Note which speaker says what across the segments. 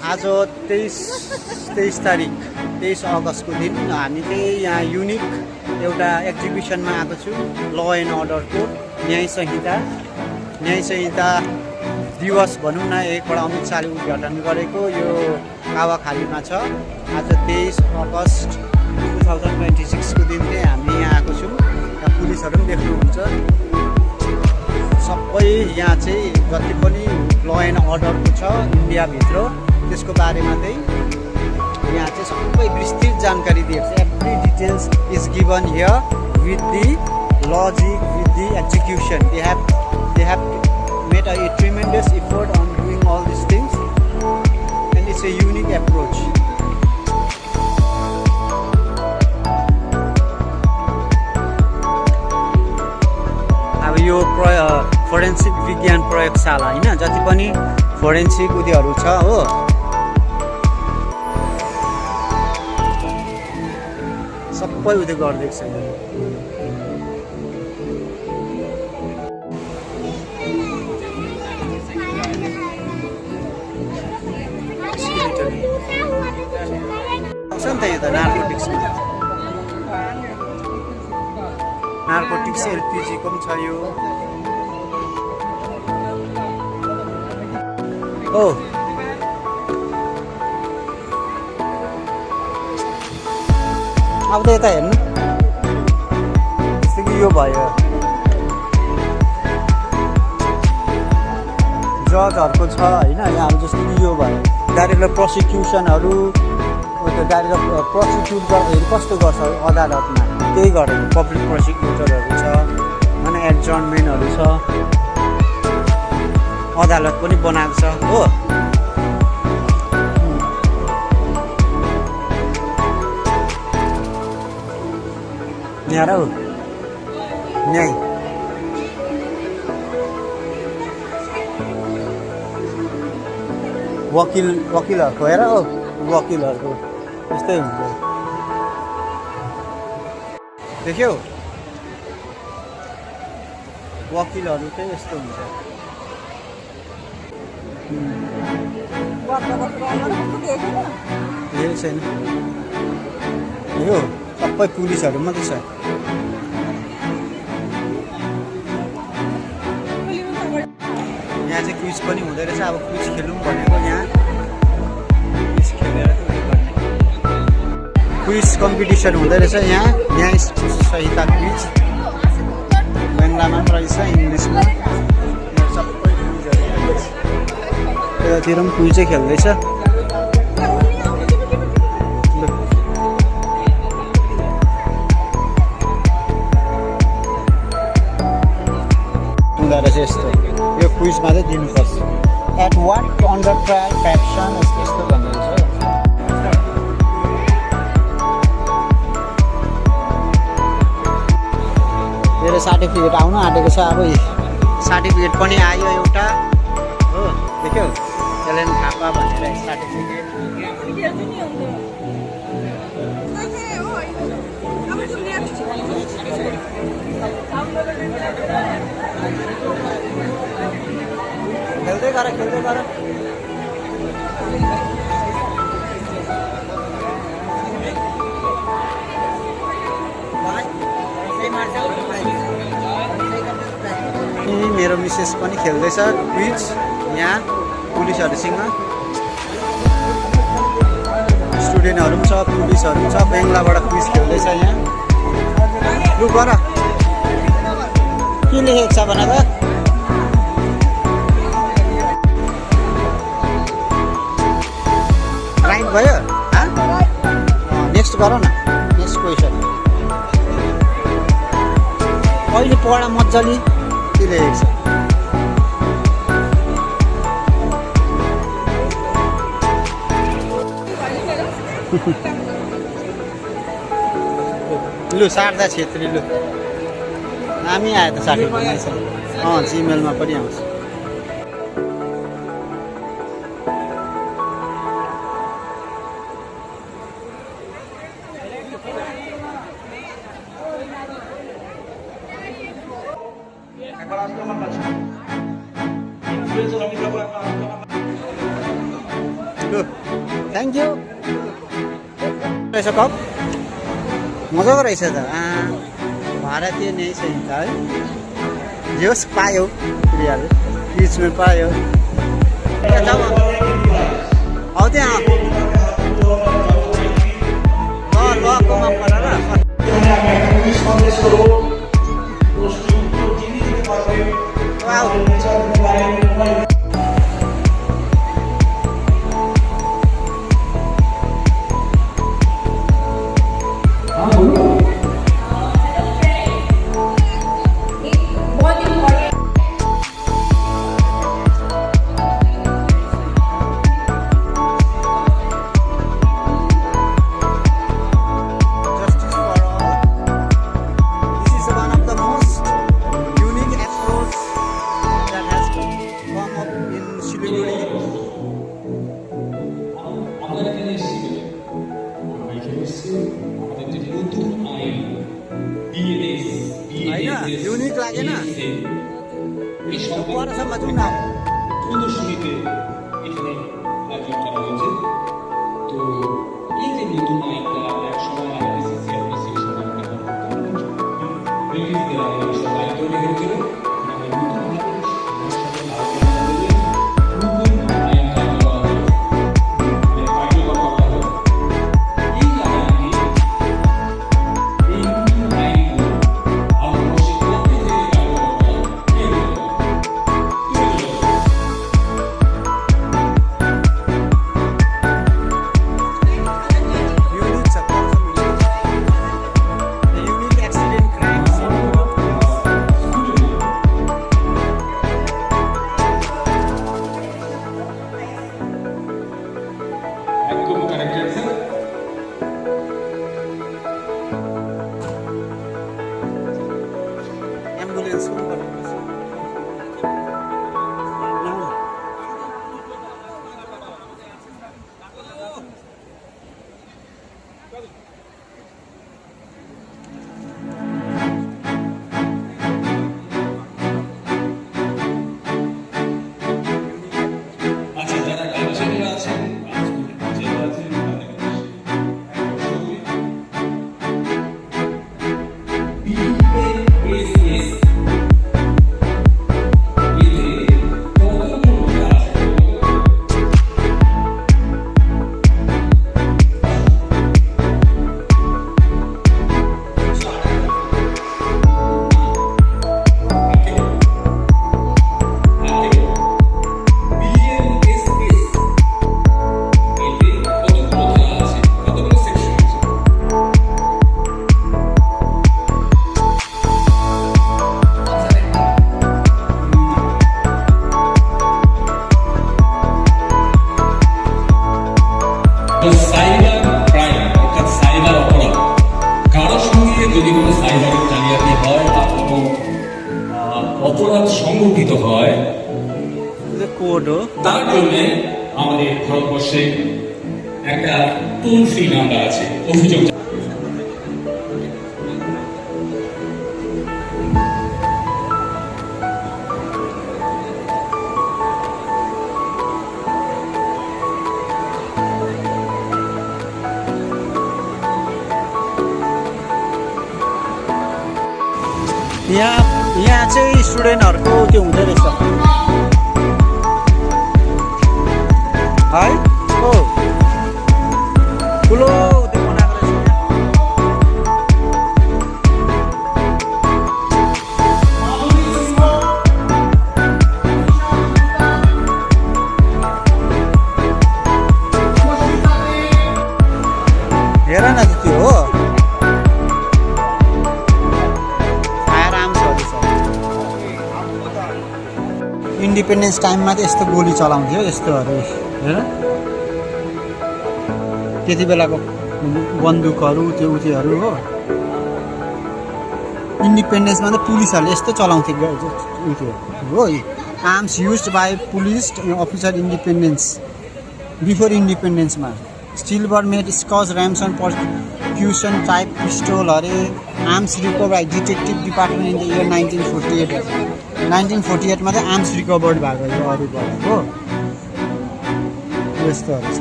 Speaker 1: आज 23 तारिक 23 अगस्तको दिन हामी चाहिँ यहाँ युनिक एउटा एक्जिबिसनमा आएको छु। ल एन्ड अर्डरको न्याय संहिता दिवस भनौँ न, एकपल्ट अमित शाहले उद्घाटन गरेको यो कावाखालीमा छ। आज 23 अगस्त 2026 को दिन चाहिँ हामी यहाँ आएको छौँ। यहाँ पुलिसहरू पनि देख्नुहुन्छ। सबै यहाँ चाहिँ जति पनि ल एन्ड अर्डरको छ इन्डियाभित्र त्यसको बारेमा चाहिँ यहाँ चाहिँ सबै विस्तृत जानकारी दिएको छ। Every details is given here with the logic, with the execution. They have made a tremendous effort on doing all these things and it's a unique approach. अब यो फोरेन्सिक विज्ञान प्रयोगशाला हैन, जति पनि फोरेन्सिक उद्योगहरू छ हो, सबै उद्योग गरिदिएको छ। नि त यो त नार्कोटिक्स एलपिजीको पनि छ यो। ओ अब त यता हेर्नु, जस्तो कि यो भयो जजहरूको छ होइन। यहाँ जस्तो कि यो भयो डाइरेक्ट प्रोसिक्युसनहरू, डाइरेक्ट प्रोसिक्युट गर्दाखेरि कस्तो गर्छ अदालतमा, त्यही गरेको पब्लिक प्रोसिक्युटरहरू छ, अनि एडजर्नमेन्टहरू छ, अदालत पनि बनाएको छ हो। यहाँ हो न्याय वकिलहरूको हेर हो, वकिलहरूको यस्तै हुन्छ। देख्यौ वकिलहरू चाहिँ यस्तो हुन्छ। हेरेको छैन यो सबै पुलिसहरू मात्रै छ। यहाँ चाहिँ क्विज पनि हुँदो रहेछ। अब क्विज खेलौँ भनेको यहाँ क्विज खेलेर क्विज कम्पिटिसन हुँदो रहेछ यहाँ। न्याय संहिता क्विज बङ्गलामा पनि रहेछ, इङ्ग्लिसमा सबै क्विजहरू। यतातिर पनि क्विजै खेल्दैछ। हुँदो रहेछ यस्तो, यो क्विजमा चाहिँ दिनुपर्छ। At what under trial faction यस्तो भन्दै रहेछ। मेरो सर्टिफिकेट आउनु आँटेको छ। अब सर्टिफिकेट पनि आयो एउटा हो, देख्यौ एलएन थापा भनेर सर्टिफिकेट। खेल्दै गर मेरो मिसेस पनि खेल्दैछ क्विज यहाँ पुलिसहरूसँग। स्टुडेन्टहरू पनि छ, पुलिसहरू पनि छ, बङ्गलाबाट क्विज खेल्दैछ यहाँ। लु गर के लेखेको छ भन त। राइट भयो। नेक्स्ट गर न, नेक्स्ट क्वेसन। अहिले पढ मजाले के लेखेको छ। लु शारदा छेत्री, लु नामै आयो त सर्टिफिकेट। जिमेलमा पनि आउँछ। लु थ्याङ्क यू रहेछ कप मजाको रहेछ त भारतीय न्याय संहिता है जे होस् पायो प्रियाले बिचमा पायो हौ त्यहाँ लकोमा परेर युनिक लागेन परसम्म जाउँ न
Speaker 2: প্রদর্শনীতে এখানে আয়োজন করা হয়েছে তো এই যে নতুন আইনটা এক সময় আইপিসিসি এফপিসি সবাই রিলিজ দেওয়া হয় সবাই তৈরি হয়েছিল সাইবার ক্রাইম অর্থাৎ সাইবার অপরাধ কারোর সঙ্গে যদি কোনো সাইবারের জালিয়াতি হয় বা কোনো অপরাধ সংঘটিত হয় তার জন্য আমাদের ভারতবর্ষে একটা টোল ফ্রি নাম্বার আছে অভিযোগ
Speaker 1: यहाँ चाहिँ स्टुडेन्टहरूको त्यो हुँदो रहेछ है हो ठुलो त्यो बनाएको रहेछ हेर न त्यो हो इन्डिपेन्डेन्स टाइममा त यस्तो गोली चलाउँथ्यो यस्तोहरू हेर त्यति बेलाको बन्दुकहरू त्यो उत्योहरू हो इन्डिपेन्डेन्समा त पुलिसहरूले यस्तो चलाउँथ्यो उत्यो हो arms used by police officer independence before इन्डिपेन्डेन्समा सिल्भर मेड स्कच ऱ्याम्सन पर्क्युसन टाइप पिस्टल अरे arms recover by detective department in the year 1948 मा चाहिँ आर्म्स रिकभर्ड भएको यो अरूबाट हो यस्तोहरू छ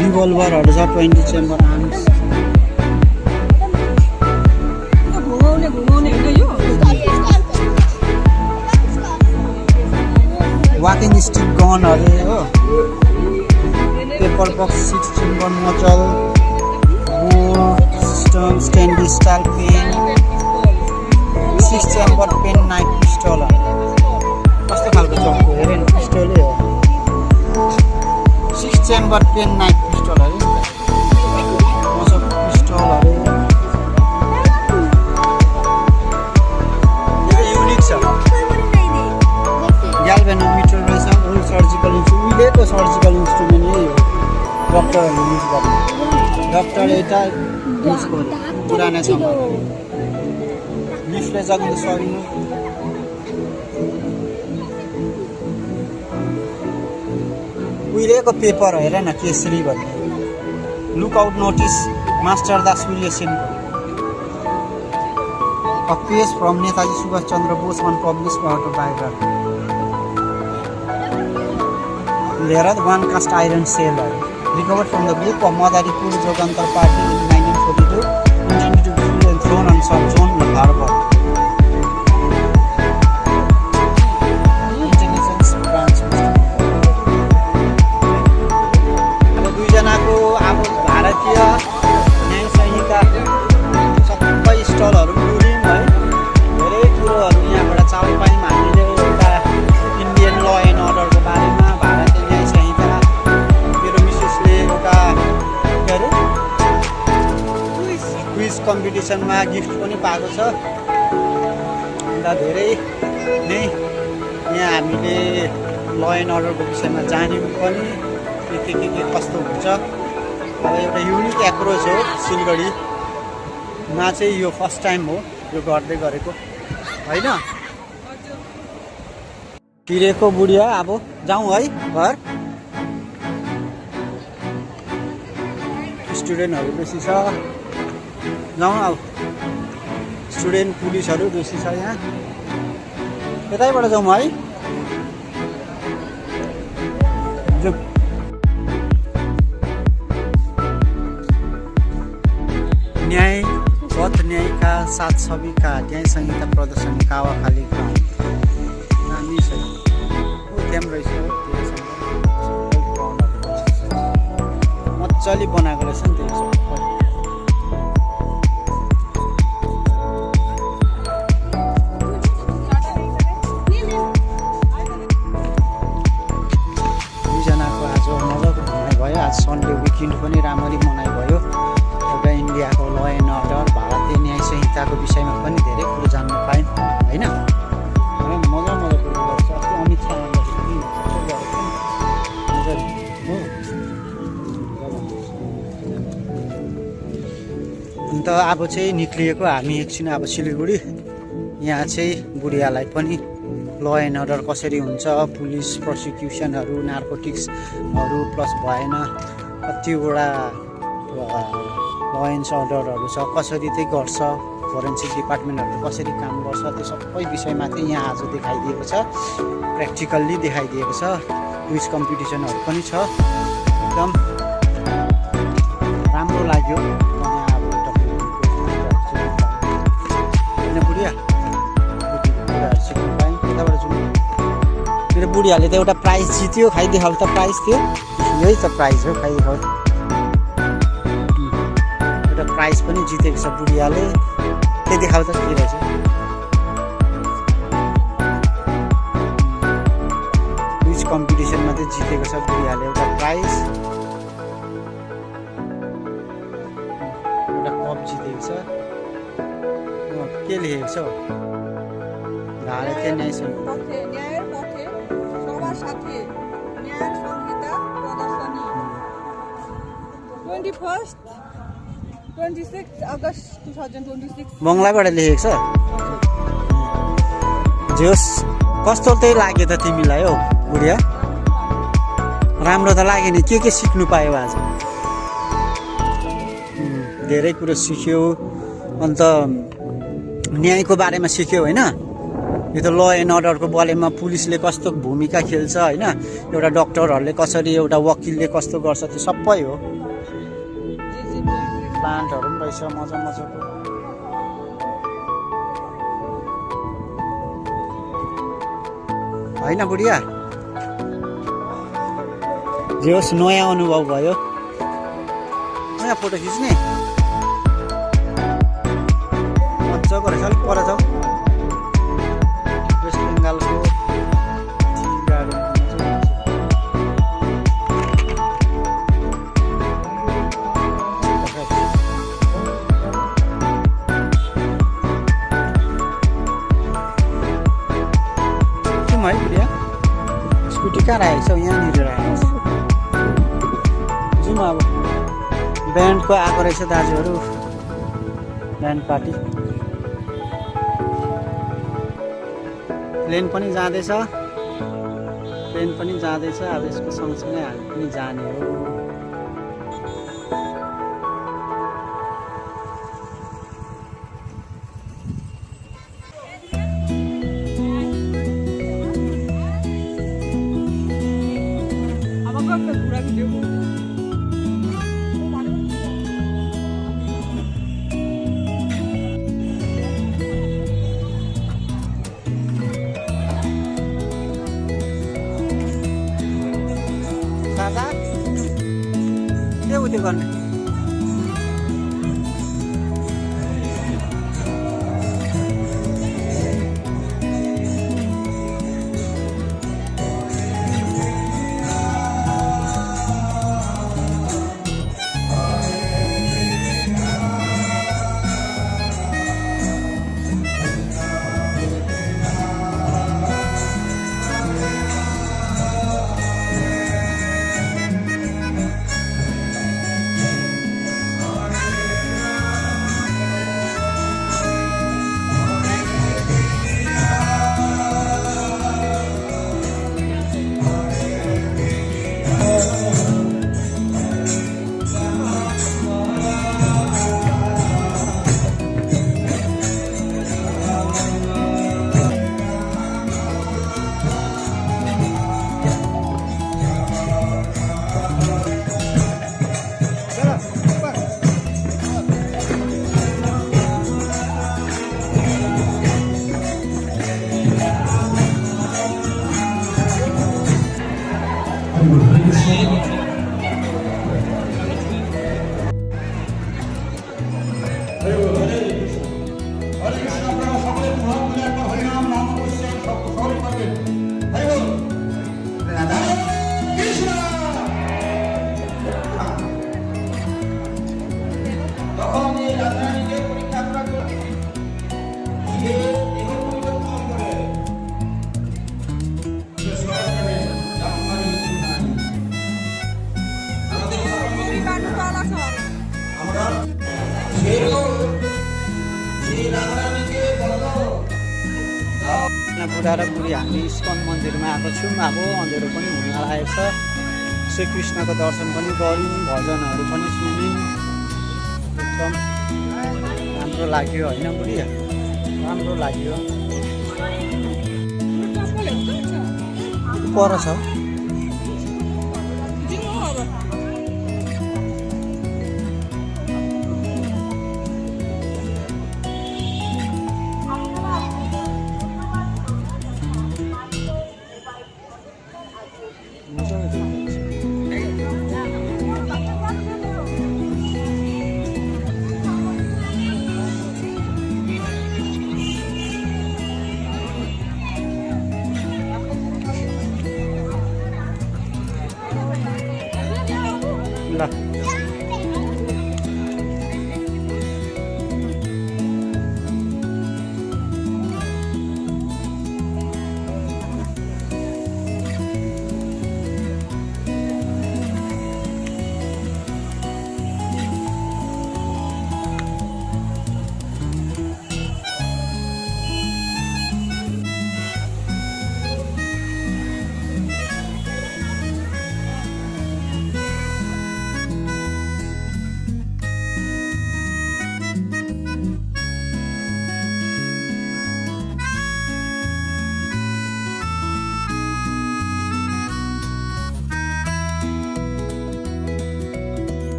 Speaker 1: रिभल्भरहरू छ 20 चेम्बर आर्म्स वाकिङ स्टिक गनहरू हो पेपर बक्स 6 चेम्बर मचल सिस्टम स्ट्यान्डी स्टाइल पेन 6 चेम्बर पेन नाइट पिस्टल कस्तो खालको चक्कु हेरेन पिस्टलै हो 6 चेम्बर पेन नाइट पिस्टल अरे मसँग पिस्टलहरू यो युनिक छ ग्याल्भेनोमिटर रहेछ ओल्ड सर्जिकल इन्स्ट्रुमेन्ट उहिलेको सर्जिकल इन्स्ट्रुमेन्ट यही हो डक्टरहरू युज गर्ने डक्टर एउटा युज गर्यो पुरानो समय लिफले जग्दा सकिनु उहिलेको पेपर हेर न केसरी भन्ने lookout notice master Das Surya सेनको A page from Netaji Subhash Chandra Bose, one published autobiography. There are one cast iron sailor recovered from the group of Madaripur Jogantar Party in 1942, intended to be thrown on some zone in the harbor. Intelligence branch. अब दुईजनाको अब भारतीय न्याय संहिता सबै स्टलहरू touring है धेरै कुरोहरू यहाँबाट चाल पायौँ हामीले एउटा इन्डियन ल एन्ड अर्डरको बारेमा भारतीय न्याय संहिता मेरो मिसेसले एउटा के अरे क्विज कम्पिटिसनमा गिफ्ट पनि पाएको छ अन्त धेरै नै यहाँ हामीले ल एन्ड अर्डरको विषयमा जान्यौँ पनि के कस्तो हुन्छ अब एउटा युनिक एप्रोच हो सिलगढीमा चाहिँ यो फर्स्ट टाइम हो यो गर्दै गरेको होइन तिरेको बुढिया अब जाउँ है घर स्टुडेन्टहरू बेसी छ जाउँ अब स्टुडेन्ट पुलिसहरू बेसी छ यहाँ यतैबाट जाउँ है न्याय पथ न्यायका साथ छविका न्याय संहिता प्रदर्शन कावाखाली ग्राउन्ड दामी छ त्यहाँ रहेछ मजाले बनाएको रहेछ नि त्यो दुईजनाको आज मजाको भनाइ भयो आज सन्डे विकेन्ड पनि राम्ररी मनाइ भयो इन्डियाको ल एन्ड अर्डर भारतीय न्याय संहिताको विषयमा पनि धेरै कुरो जान्न पायौँ होइन मजाको कुरो गर्छ अस्ति अमित शाह अन्त अब चाहिँ निक्लिएको हामी एकछिन अब सिलगढी यहाँ चाहिँ बुढियालाई पनि ल एन्ड अर्डर कसरी हुन्छ पुलिस प्रोसिक्युसनहरू नार्कोटिक्सहरू प्लस भएन कतिवटा ल एन्ड अर्डरहरू छ कसरी चाहिँ गर्छ फोरेन्सिक डिपार्टमेन्टहरू कसरी काम गर्छ त्यो सबै विषयमा चाहिँ यहाँ आज देखाइदिएको छ प्र्याक्टिकल्ली देखाइदिएको छ क्विज कम्पिटिसनहरू पनि छ एकदम राम्रो लाग्यो होइन बुढिया कुराहरू सिक्नु पाएँ यताबाट जाउँ मेरो बुढियाले त एउटा प्राइज जित्यो खाइदेखाउ त प्राइज थियो यही त प्राइज हो खाइदेखाउ प्राइज पनि जितेको छ बुढियाले त्यो देखाउ त के रहेछ क्विज कम्पिटिसनमा चाहिँ जितेको छ बुढियाले एउटा प्राइज एउटा कप जितेको छ के लेखेको छ भारतीय न्याय संहिता
Speaker 3: 26 अगस्त 2026
Speaker 1: बङ्गलाबाट लेखेको छ जोस् कस्तो चाहिँ लाग्यो त तिमीलाई हौ बुढिया राम्रो त लाग्यो नि के सिक्नु पायो आज धेरै कुरो सिक्यो अन्त न्यायको बारेमा सिक्यो होइन यो त ल एन्ड अर्डरको बारेमा पुलिसले कस्तो भूमिका खेल्छ होइन, एउटा डक्टरहरूले कसरी, एउटा वकिलले कस्तो गर्छ, त्यो सबै हो। प्लान्टहरू पनि रहेछ मजा मजाको। होइन बुढिया, जे होस् नयाँ अनुभव भयो, नयाँ फोटो खिच्ने मजाको रहेछ। अलिक पर जाऊ, वेस्ट बेङ्गालको टी गार्डन है बुढिया। स्कुटी कहाँ राखेको छौ? यहाँनिर राखेको छ। जाउँ अब, ब्यान्डको आएको रहेछ दाजुहरू, ब्यान्ड पार्टी। प्लेन पनि जाँदैछ, प्लेन पनि जाँदैछ। अब यसको सँगसँगै हामी पनि जाने हो। सादा के हो त्यो गर्ने? बुढा र बुढी हामी इस्कन मन्दिरमा आएको छौँ। अब अँध्यारो पनि हुन लागेको छ। श्रीकृष्णको दर्शन पनि गऱ्यौँ, भजनहरू पनि सुन्यौँ। एकदम राम्रो लाग्यो होइन बुढी? राम्रो लाग्यो। पर छ ल।